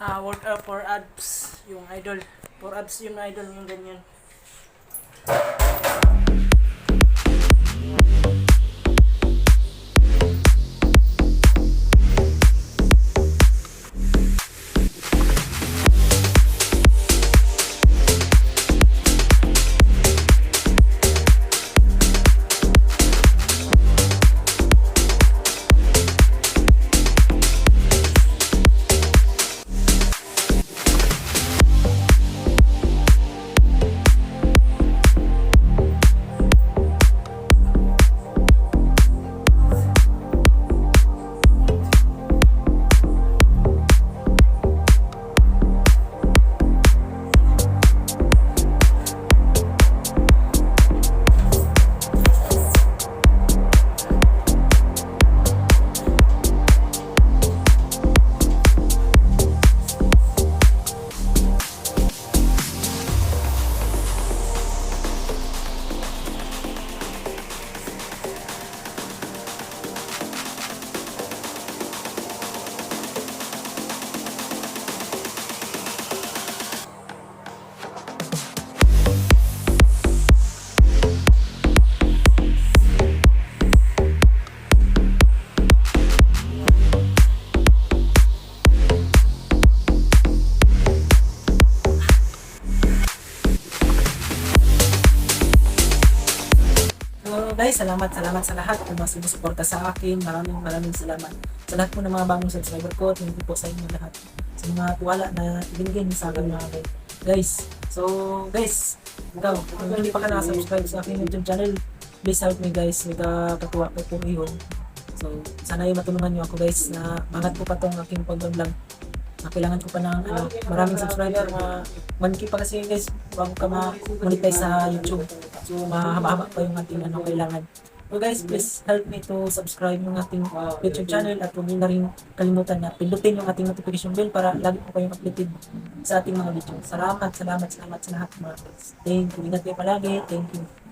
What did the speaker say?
workout for abs, yung idol. For abs yung idol, yung ganyan. So guys, salamat sa lahat kung mga sumusuporta sa akin. Maraming salamat sa lahat po ng mga bagong subscriber ko. Thank you po sa inyo lahat. Sa mga tuwala na ibinigay niyo sa akin mga guys. So guys, ikaw, kung hindi pa ka nakasubscribe sa aking YouTube channel, please help me guys. May katuwa ko po iyon. So sana ay matulungan niyo ako guys na mangat ko pa tong aking pag-vlog. Kailangan ko pa ng maraming subscriber, 1K pa kasi guys bago ka ma-monetize sa YouTube. So mahaba-haba pa yung ating kailangan. So guys, please help me to subscribe yung ating YouTube channel at huwag na rin kalimutan na pindutin yung ating notification bell para lagi po kayong updated sa ating mga video. Salamat sa lahat mga guys. Thank you. Ingat kayo palagi. Thank you.